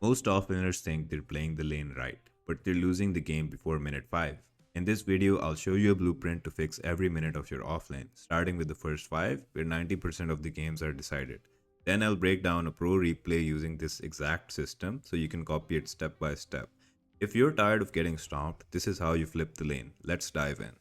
Most offlaners think they're playing the lane right, but they're losing the game before minute 5. In this video, I'll show you a blueprint to fix every minute of your offlane, starting with the first 5, where 90% of the games are decided. Then I'll break down a pro replay using this exact system so you can copy it step by step. If you're tired of getting stomped, this is how you flip the lane. Let's dive in.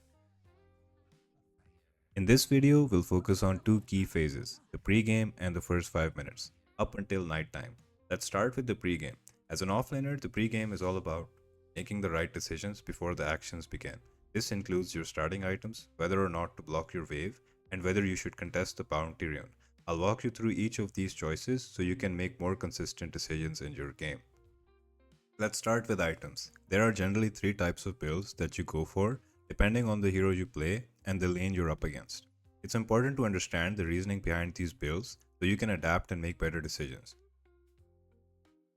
In this video, we'll focus on two key phases, the pre-game and the first 5 minutes, up until nighttime. Let's start with the pre-game. As an offlaner, the pre-game is all about making the right decisions before the actions begin. This includes your starting items, whether or not to block your wave, and whether you should contest the bounty rune. I'll walk you through each of these choices so you can make more consistent decisions in your game. Let's start with items. There are generally 3 types of builds that you go for, depending on the hero you play and the lane you're up against. It's important to understand the reasoning behind these builds so you can adapt and make better decisions.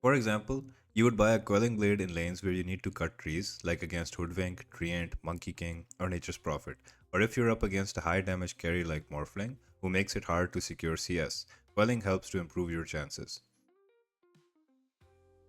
For example, you would buy a Quelling Blade in lanes where you need to cut trees, like against Hoodwink, Treant, Monkey King, or Nature's Prophet. Or if you're up against a high damage carry like Morphling, who makes it hard to secure CS, Quelling helps to improve your chances.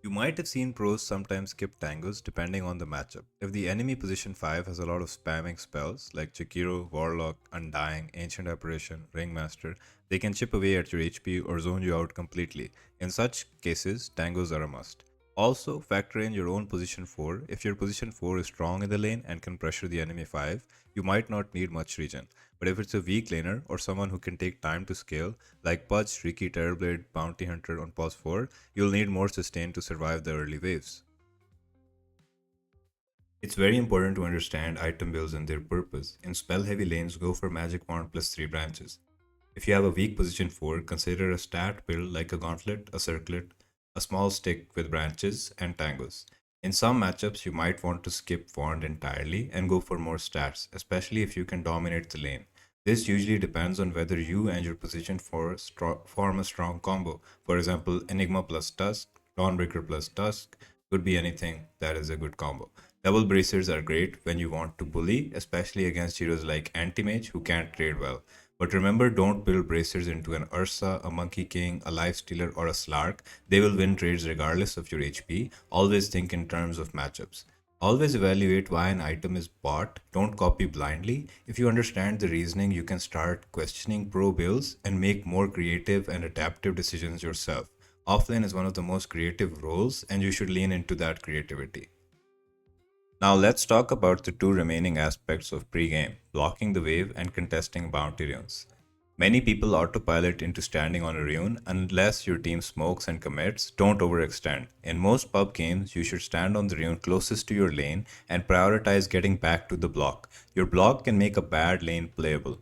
You might have seen pros sometimes skip tangos depending on the matchup. If the enemy position 5 has a lot of spamming spells like Chikiro, Warlock, Undying, Ancient Apparition, Ringmaster, they can chip away at your HP or zone you out completely. In such cases, tangos are a must. Also, factor in your own position 4. If your position 4 is strong in the lane and can pressure the enemy 5, you might not need much regen. But if it's a weak laner or someone who can take time to scale, like Pudge, Riki, Terrorblade, Bounty Hunter on pause 4, you'll need more sustain to survive the early waves. It's very important to understand item builds and their purpose. In spell heavy lanes, go for Magic Wand plus 3 branches. If you have a weak position 4, consider a stat build like a Gauntlet, a Circlet, a small stick with branches, and tangos. In some matchups, you might want to skip Wand entirely and go for more stats, especially if you can dominate the lane. This usually depends on whether you and your position 4 form a strong combo. For example, Enigma plus Tusk, Dawnbreaker plus Tusk could be anything that is a good combo. Double bracers are great when you want to bully, especially against heroes like Anti-Mage who can't trade well. But remember, don't build bracers into an Ursa, a Monkey King, a Lifestealer, or a Slark. They will win trades regardless of your HP. Always think in terms of matchups. Always evaluate why an item is bought. Don't copy blindly. If you understand the reasoning, you can start questioning pro builds and make more creative and adaptive decisions yourself. Offlane is one of the most creative roles, and you should lean into that creativity. Now let's talk about the two remaining aspects of pre-game, blocking the wave and contesting bounty runes. Many people autopilot into standing on a rune. Unless your team smokes and commits, don't overextend. In most pub games, you should stand on the rune closest to your lane and prioritize getting back to the block. Your block can make a bad lane playable.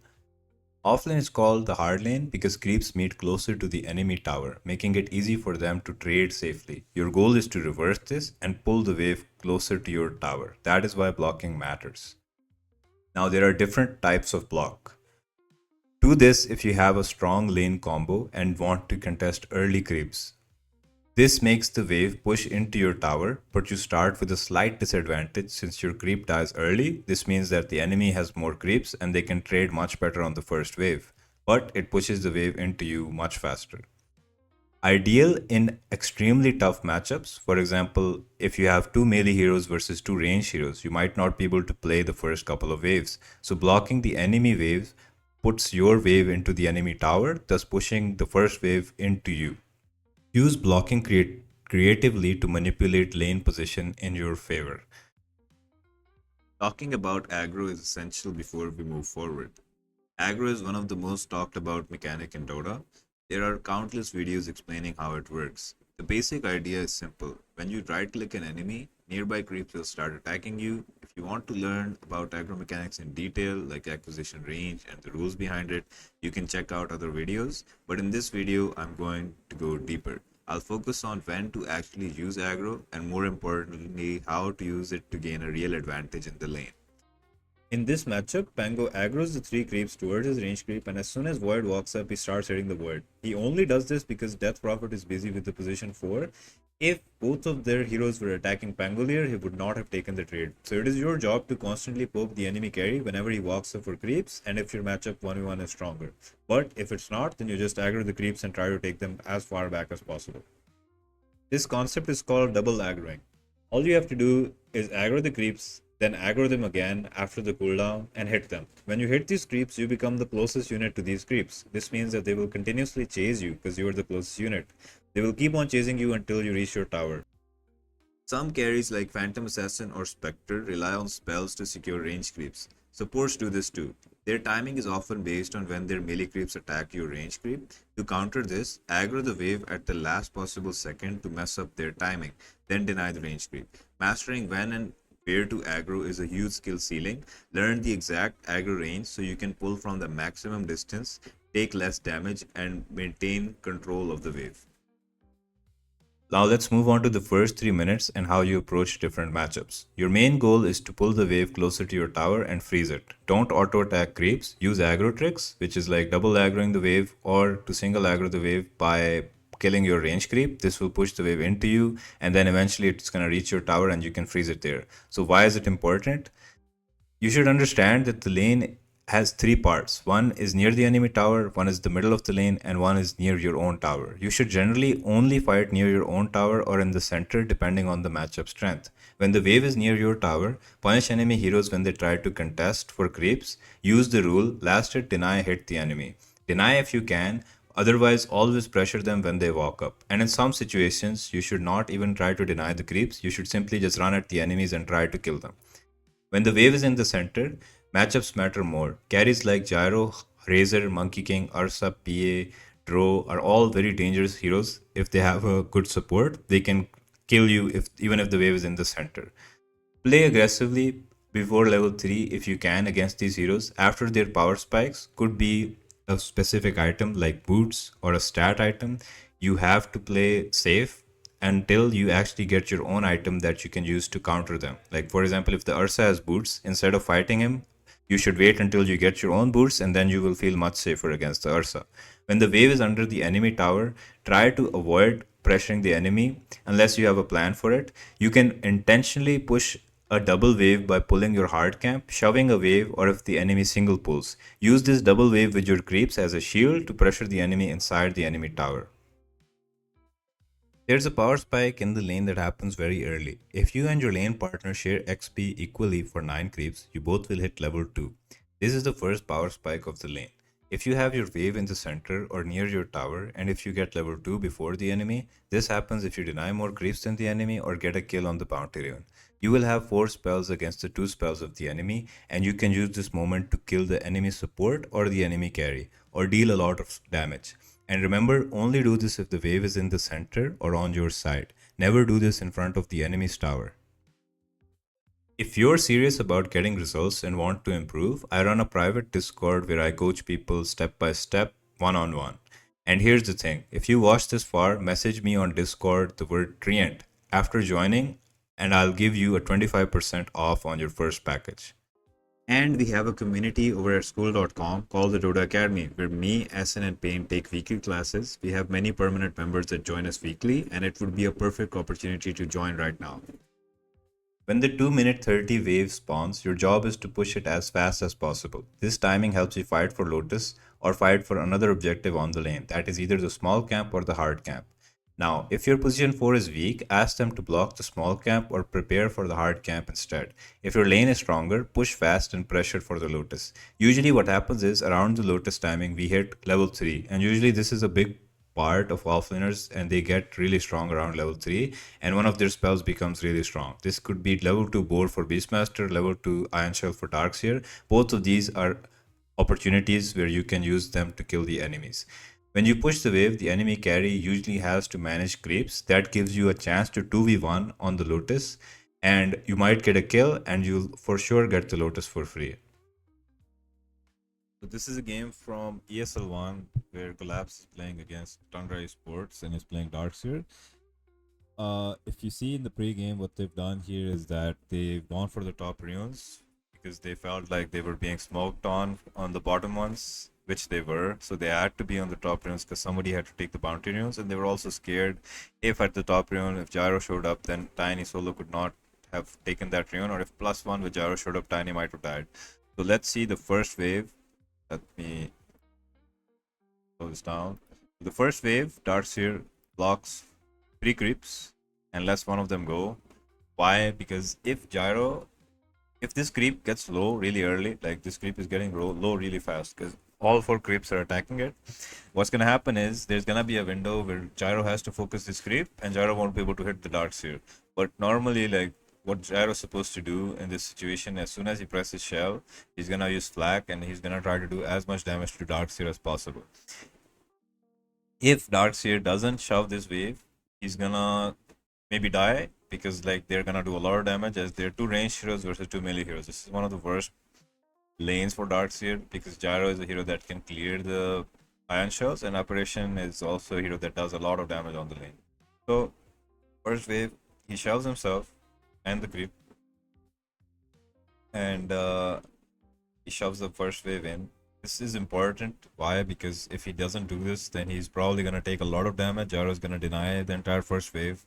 Offlane is called the hard lane because creeps meet closer to the enemy tower, making it easy for them to trade safely. Your goal is to reverse this and pull the wave closer to your tower. That is why blocking matters. Now there are different types of block. Do this if you have a strong lane combo and want to contest early creeps. This makes the wave push into your tower, but you start with a slight disadvantage since your creep dies early. This means that the enemy has more creeps and they can trade much better on the first wave, but it pushes the wave into you much faster. Ideal in extremely tough matchups. For example, if you have 2 melee heroes versus 2 range heroes, you might not be able to play the first couple of waves. So blocking the enemy waves puts your wave into the enemy tower, thus pushing the first wave into you. Use blocking creatively to manipulate lane position in your favor. Talking about aggro is essential before we move forward. Aggro is one of the most talked about mechanic in Dota. There are countless videos explaining how it works. The basic idea is simple. When you right click an enemy, nearby creeps will start attacking you. If you want to learn about aggro mechanics in detail, like acquisition range and the rules behind it, you can check out other videos. But in this video, I'm going to go deeper. I'll focus on when to actually use aggro and more importantly, how to use it to gain a real advantage in the lane. In this matchup, Pango aggroes the 3 creeps towards his range creep, and as soon as Void walks up, he starts hitting the Void. He only does this because Death Prophet is busy with the position 4. If both of their heroes were attacking Pangolier, he would not have taken the trade. So it is your job to constantly poke the enemy carry whenever he walks up for creeps, and if your matchup 1v1 is stronger. But if it's not, then you just aggro the creeps and try to take them as far back as possible. This concept is called double aggroing. All you have to do is aggro the creeps, then aggro them again after the cooldown and hit them. When you hit these creeps, you become the closest unit to these creeps. This means that they will continuously chase you because you are the closest unit. They will keep on chasing you until you reach your tower. Some carries like Phantom Assassin or Spectre rely on spells to secure range creeps. Supports do this too. Their timing is often based on when their melee creeps attack your range creep. To counter this, aggro the wave at the last possible second to mess up their timing, then deny the range creep. Mastering when and where to aggro is a huge skill ceiling. Learn the exact aggro range so you can pull from the maximum distance, take less damage, and maintain control of the wave. Now let's move on to the first 3 minutes and how you approach different matchups. Your main goal is to pull the wave closer to your tower and freeze it. Don't auto attack creeps, use aggro tricks, which is like double aggroing the wave or to single aggro the wave by killing your range creep. This will push the wave into you and then eventually it's going to reach your tower and you can freeze it there. So why is it important? You should understand that the lane has three parts. One is near the enemy tower, one is the middle of the lane, and one is near your own tower. You should generally only fight near your own tower or in the center depending on the matchup strength. When the wave is near your tower, punish enemy heroes when they try to contest for creeps. Use the rule last hit, deny, hit the enemy. Deny if you can, otherwise always pressure them when they walk up. And in some situations, you should not even try to deny the creeps, you should simply just run at the enemies and try to kill them. When the wave is in the center, matchups matter more. Carries like Gyro, Razor, Monkey King, Ursa, PA, Dro are all very dangerous heroes. If they have a good support, they can kill you even if the wave is in the center. Play aggressively before level 3 if you can against these heroes. After their power spikes, could be a specific item like boots or a stat item. You have to play safe until you actually get your own item that you can use to counter them. Like for example, if the Ursa has boots, instead of fighting him, you should wait until you get your own boots and then you will feel much safer against the Ursa. When the wave is under the enemy tower, try to avoid pressuring the enemy unless you have a plan for it. You can intentionally push a double wave by pulling your hard camp, shoving a wave, or if the enemy single pulls. Use this double wave with your creeps as a shield to pressure the enemy inside the enemy tower. There's a power spike in the lane that happens very early. If you and your lane partner share XP equally for 9 creeps, you both will hit level 2. This is the first power spike of the lane. If you have your wave in the center or near your tower, and if you get level 2 before the enemy, this happens if you deny more creeps than the enemy or get a kill on the bounty rune. You will have 4 spells against the 2 spells of the enemy, and you can use this moment to kill the enemy support or the enemy carry, or deal a lot of damage. And remember, only do this if the wave is in the center or on your side. Never do this in front of the enemy's tower. If you're serious about getting results and want to improve, I run a private Discord where I coach people step by step, one on one. And here's the thing, if you watch this far, message me on Discord the word Trient after joining, and I'll give you a 25% off on your first package. And we have a community over at school.com called the Dota Academy, where me, Essen, and Payne take weekly classes. We have many permanent members that join us weekly, and it would be a perfect opportunity to join right now. When the 2-minute 30 wave spawns, your job is to push it as fast as possible. This timing helps you fight for Lotus or fight for another objective on the lane, that is either the small camp or the hard camp. Now, if your position 4 is weak, ask them to block the small camp or prepare for the hard camp instead. If your lane is stronger, push fast and pressure for the Lotus. Usually what happens is around the Lotus timing we hit level 3, and usually this is a big part of offlaners and they get really strong around level 3 and one of their spells becomes really strong. This could be level 2 Boar for Beastmaster, level 2 Iron Shell for Darkseer. Both of these are opportunities where you can use them to kill the enemies. When you push the wave, the enemy carry usually has to manage creeps. That gives you a chance to 2v1 on the Lotus, and you might get a kill and you'll for sure get the Lotus for free. So this is a game from ESL1 where Collapse is playing against Tundra Esports and is playing Darkseer. If you see in the pre-game, what they've done here is that they've gone for the top runes because they felt like they were being smoked on the bottom ones, which they were. So they had to be on the top runes because somebody had to take the bounty runes, and they were also scared if at the top rune, if Gyro showed up, then Tiny Solo could not have taken that rune, or if +1 with Gyro showed up, Tiny might have died. So let's see the first wave. Let me slow this down. The first wave, Darkseer blocks 3 creeps and lets one of them go. Why? Because if this creep gets low really early, like this creep is getting low really fast because all 4 creeps are attacking it. What's gonna happen is there's gonna be a window where Gyro has to focus this creep and Gyro won't be able to hit the darts here. But normally, like what Gyro's supposed to do in this situation, as soon as he presses shell, he's gonna use flak and he's gonna try to do as much damage to Darkseer as possible. If Darkseer doesn't shove this wave, he's gonna maybe die because like they're gonna do a lot of damage as they're 2 ranged heroes versus 2 melee heroes. This is one of the worst lanes for Darkseer because Gyro is a hero that can clear the ion shells and Apparition is also a hero that does a lot of damage on the lane. So first wave, he shells himself and the creep and he shoves the first wave in. This is important. Why? Because if he doesn't do this, then he's probably gonna take a lot of damage. Gyro is gonna deny the entire first wave.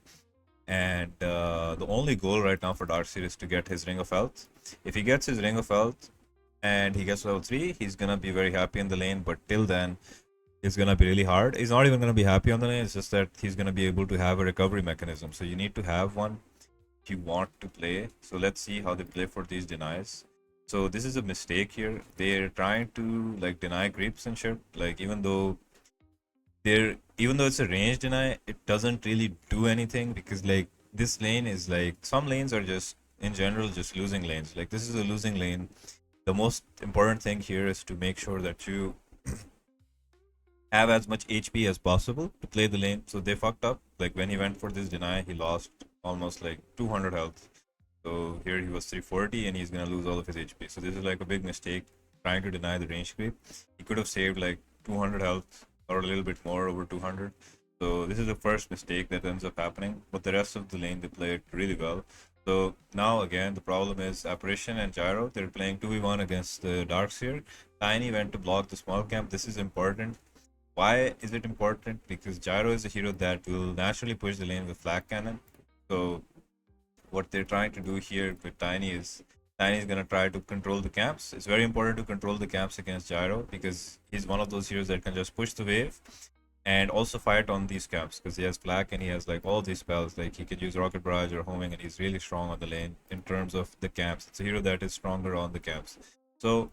And the only goal right now for Darkseer is to get his Ring of Health. If he gets his Ring of Health and he gets level 3, he's gonna be very happy in the lane. But till then, it's gonna be really hard. He's not even gonna be happy on the lane. It's just that he's gonna be able to have a recovery mechanism. So you need to have one if you want to play. So let's see how they play for these denies. So this is a mistake here. They're trying to like deny creeps and shit. Like even though it's a range deny, it doesn't really do anything because like this lane is like some lanes are just in general just losing lanes. Like this is a losing lane. The most important thing here is to make sure that you have as much HP as possible to play the lane. So they fucked up. Like when he went for this deny, he lost almost like 200 health. So here he was 340 and he's gonna lose all of his HP. So this is like a big mistake trying to deny the range creep. He could have saved like 200 health or a little bit more over 200. So this is the first mistake that ends up happening. But the rest of the lane they played really well. So now again the problem is Apparition and Gyro. They're playing 2v1 against the Darkseer. Tiny went to block the small camp. This is important. Why is it important? Because Gyro is a hero that will naturally push the lane with Flak Cannon. So what they're trying to do here with Tiny is gonna try to control the camps. It's very important to control the camps against Gyro because he's one of those heroes that can just push the wave and also fight on these camps because he has Flak and he has like all these spells. Like he can use Rocket Barrage or Homing and he's really strong on the lane in terms of the camps. It's a hero that is stronger on the camps. So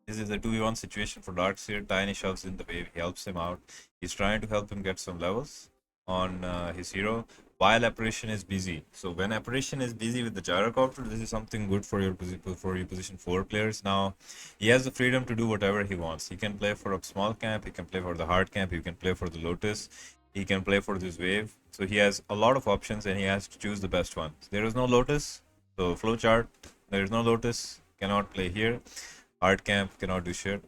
this is a 2v1 situation for Darkseer. Tiny shoves in the wave, he helps him out. He's trying to help him get some levels on his hero while Apparition is busy. So when Apparition is busy with the Gyrocopter, this is something good for your position 4 players. Now he has the freedom to do whatever he wants. He can play for a small camp, he can play for the hard camp, he can play for the Lotus, he can play for this wave. So he has a lot of options and he has to choose the best one. There is no Lotus, so flowchart, there is no Lotus, cannot play here. Hard camp cannot do shit.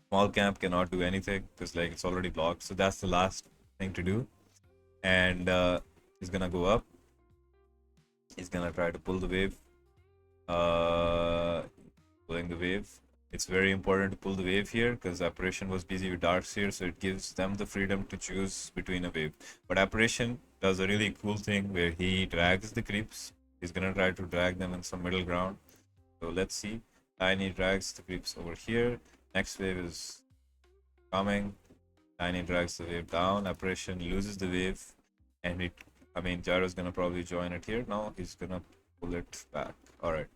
Small camp cannot do anything because like it's already blocked. So that's the last thing to do. And he's gonna go up. He's gonna try to pull the wave. Pulling the wave. It's very important to pull the wave here because Apparition was busy with Darkseer, so it gives them the freedom to choose between a wave. But Apparition does a really cool thing where he drags the creeps. He's gonna try to drag them in some middle ground. So let's see. Tiny drags the creeps over here. Next wave is coming. Tiny drags the wave down. Apparition loses the wave. And Gyro's gonna probably join it here. No, he's gonna pull it back. Alright.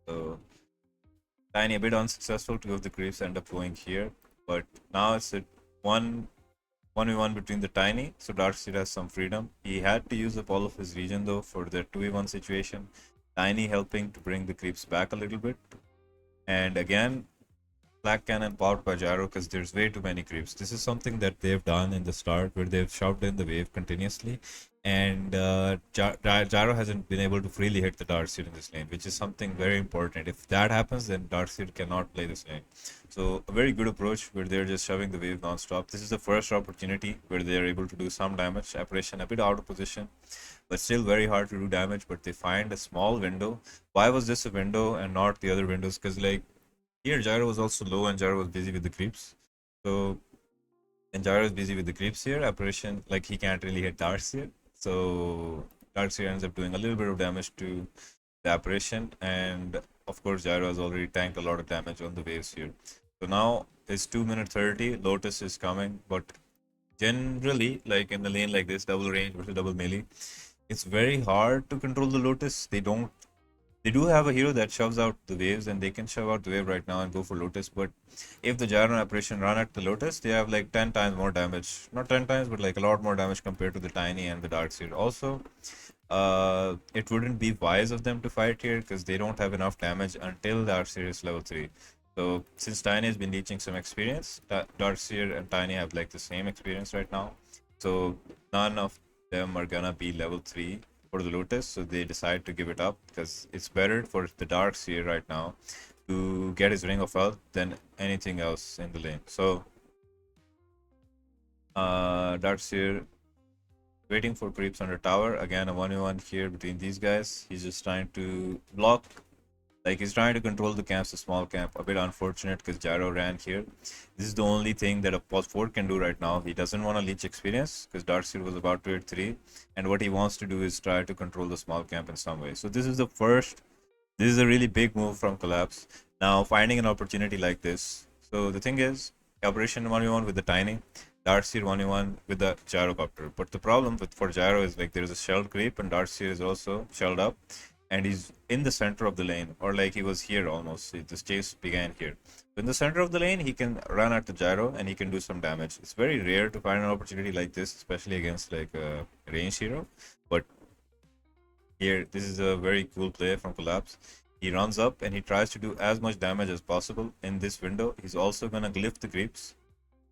So Tiny a bit unsuccessful. 2 of the creeps end up going here. But now it's a 1v1 between the Tiny. So Darkseer has some freedom. He had to use up all of his regen though for the 2v1 situation. Tiny helping to bring the creeps back a little bit. And again, Flak Cannon powered by Gyro because there's way too many creeps. This is something that they've done in the start where they've shoved in the wave continuously. And Gyro hasn't been able to freely hit the Darkseer in this lane, which is something very important. If that happens, then Darkseer cannot play this lane. So a very good approach where they're just shoving the wave non-stop. This is the first opportunity where they're able to do some damage. Apparition a bit out of position, but still very hard to do damage. But they find a small window. Why was this a window and not the other windows? Because like here Gyro was also low and Gyro was busy with the creeps. So when Gyro is busy with the creeps here, Apparition, like he can't really hit Darkseer. So Darkseer ends up doing a little bit of damage to the Apparition, and of course Gyro has already tanked a lot of damage on the waves here. So now it's 2 minutes 30. Lotus is coming, but Generally, like in the lane like this, double range versus double melee, it's very hard to control the Lotus. They do have a hero that shoves out the waves, and they can shove out the wave right now and go for Lotus. But if the Gyro and Apparition run at the Lotus, they have like 10 times more damage. Not 10 times, but like a lot more damage compared to the Tiny and the Darkseer. Also, it wouldn't be wise of them to fight here because they don't have enough damage until Darkseer is level 3. So since Tiny has been leeching some experience, Darkseer and Tiny have like the same experience right now. So none of them are gonna be level 3 for the Lotus, so they decide to give it up because it's better for the Darkseer right now to get his Ring of Health than anything else in the lane. So Darkseer waiting for creeps under tower. Again, a 1v1 here between these guys. He's just trying to block. Like, he's trying to control the camps, the small camp. A bit unfortunate because Gyro ran here. This is the only thing that a pos 4 can do right now. He doesn't want to leech experience because Darkseer was about to hit 3. And what he wants to do is try to control the small camp in some way. So this is the first. This is a really big move from Collapse. Now, finding an opportunity like this. So the thing is, Operation 1v1 with the Tiny. Darkseer 1v1 with the Gyrocopter. But the problem for Gyro is like there's a shelled creep and Darkseer is also shelled up. And he's in the center of the lane, or like he was here almost. This chase began here. So in the center of the lane, he can run at the Gyro and he can do some damage. It's very rare to find an opportunity like this, especially against like a range hero. But here, this is a very cool play from Collapse. He runs up and he tries to do as much damage as possible in this window. He's also gonna glyph the creeps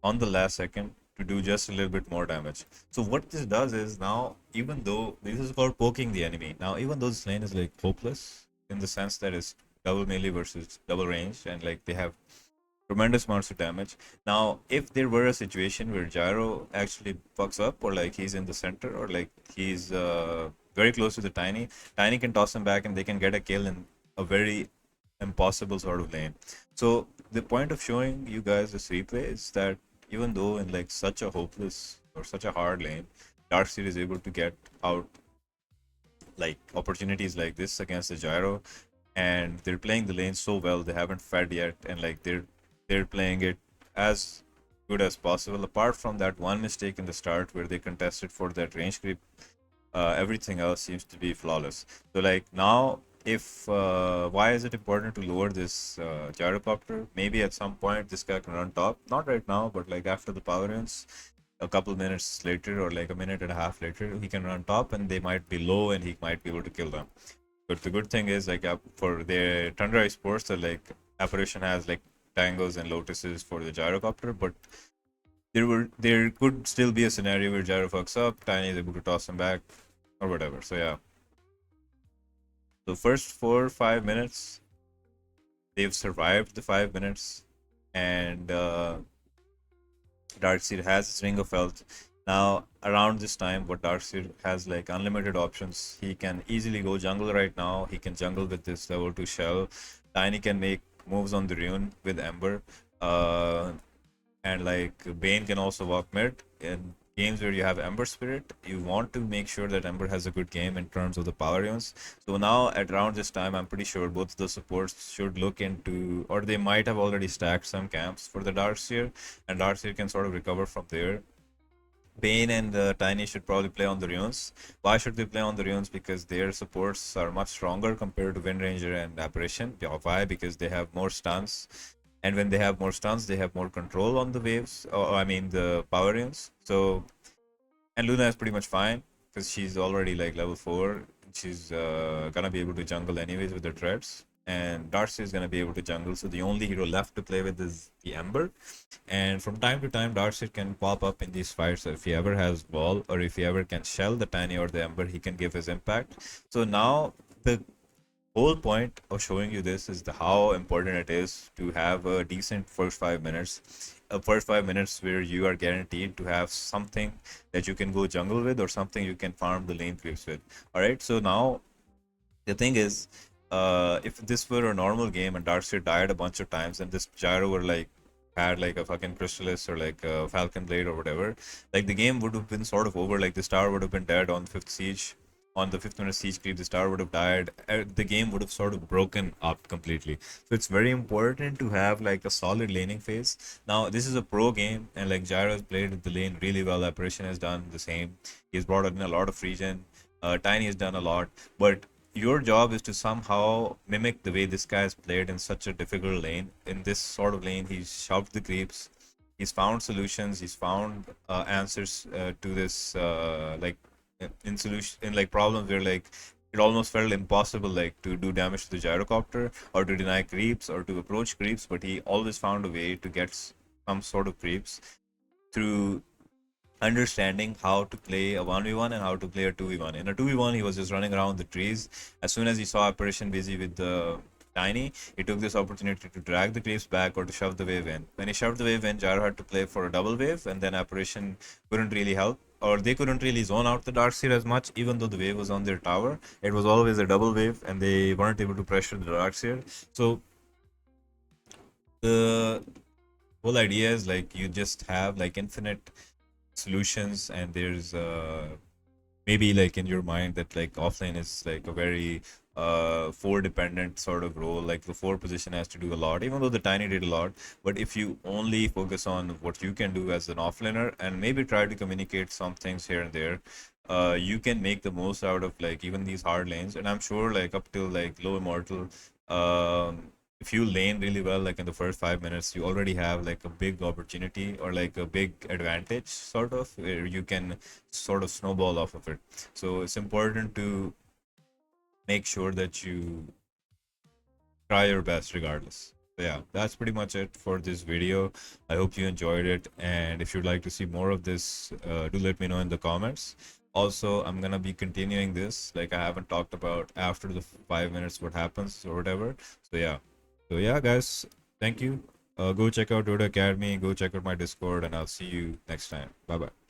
on the last second to do just a little bit more damage. So what this does is now, even though this is called poking the enemy, now even though this lane is like hopeless in the sense that it's double melee versus double range, and like they have tremendous amounts of damage. Now, if there were a situation where Gyro actually fucks up, or like he's in the center, or like he's very close to the Tiny, Tiny can toss him back and they can get a kill in a very impossible sort of lane. So the point of showing you guys this replay is that even though in like such a hopeless or such a hard lane, Darkseer is able to get out like opportunities like this against the Gyro, and they're playing the lane so well. They haven't fed yet, and like they're playing it as good as possible. Apart from that one mistake in the start where they contested for that range creep, everything else seems to be flawless. So like now, if why is it important to lower this gyrocopter? Maybe at some point this guy can run top. Not right now, but like after the power ends, a couple minutes later or like a minute and a half later, he can run top and they might be low and he might be able to kill them. But the good thing is like for their Tundra Sports, like Apparition has like tangos and lotuses for the gyrocopter, but there could still be a scenario where Gyro fucks up, Tiny is able to toss him back, or whatever. So yeah. So first 4 or 5 minutes, they've survived the 5 minutes, and Darkseer has his Ring of Health. Now around this time, what Darkseer has like unlimited options. He can easily go jungle right now. He can jungle with this level 2 shell. Tiny can make moves on the rune with Ember. And like Bane can also walk mid. In games where you have Ember Spirit, you want to make sure that Ember has a good game in terms of the power runes. So now at around this time, I'm pretty sure both the supports should look into, or they might have already stacked some camps for the Darkseer, and Darkseer can sort of recover from there. Bane and Tiny should probably play on the runes. Why should they play on the runes? Because their supports are much stronger compared to Wind Ranger and Apparition. Why? Because they have more stuns, and when they have more stuns, they have more control on the waves. I mean the power runes. So, and Luna is pretty much fine because she's already like level 4. She's gonna be able to jungle anyways with the treads, and Darcy is gonna be able to jungle. So the only hero left to play with is the Ember. And from time to time, Darcy can pop up in these fights. So if he ever has wall, or if he ever can shell the Tiny or the Ember, he can give his impact. So now the whole point of showing you this is how important it is to have a decent first 5 minutes. First 5 minutes where you are guaranteed to have something that you can go jungle with, or something you can farm the lane creeps with. All right, so now the thing is, if this were a normal game and Darkseer died a bunch of times and this Gyro were like had like a fucking Crystallis or like a Falcon Blade or whatever, like the game would have been sort of over. Like this tower would have been dead on 5th siege, on the 5th minute siege creep, the star would have died. The game would have sort of broken up completely. So it's very important to have like a solid laning phase. Now this is a pro game, and like Gyro has played the lane really well. Apparition has done the same. He's brought in a lot of regen. Tiny has done a lot, but your job is to somehow mimic the way this guy has played in such a difficult lane. In this sort of lane, he's shoved the creeps. He's found solutions. He's found answers to this in solution in like problems where like it almost felt impossible like to do damage to the gyrocopter or to deny creeps or to approach creeps, but he always found a way to get some sort of creeps through understanding how to play a 1v1 and how to play a 2v1. In a 2v1, he was just running around the trees. As soon as he saw Apparition busy with the Tiny, he took this opportunity to drag the creeps back or to shove the wave in. When he shoved the wave in, Gyro had to play for a double wave, and then Apparition couldn't really help, or they couldn't really zone out the Darkseer as much, even though the wave was on their tower. It was always a double wave, and they weren't able to pressure the Darkseer. So the whole idea is like you just have like infinite solutions, and there's maybe like in your mind that like offlane is like a very four dependent sort of role, like the four position has to do a lot, even though the tiny did a lot. But if you only focus on what you can do as an offlaner and maybe try to communicate some things here and there, you can make the most out of like even these hard lanes. And I'm sure like up till like low immortal, if you lane really well, like in the first 5 minutes, you already have like a big opportunity or like a big advantage, sort of, where you can sort of snowball off of it. So it's important to make sure that you try your best regardless. So yeah, that's pretty much it for this video. I hope you enjoyed it, and if you'd like to see more of this, do let me know in the comments. Also, I'm gonna be continuing this, like I haven't talked about after the 5 minutes what happens or whatever. So yeah, guys, thank you. Go check out Dota Academy, go check out my Discord, and I'll see you next time. Bye bye.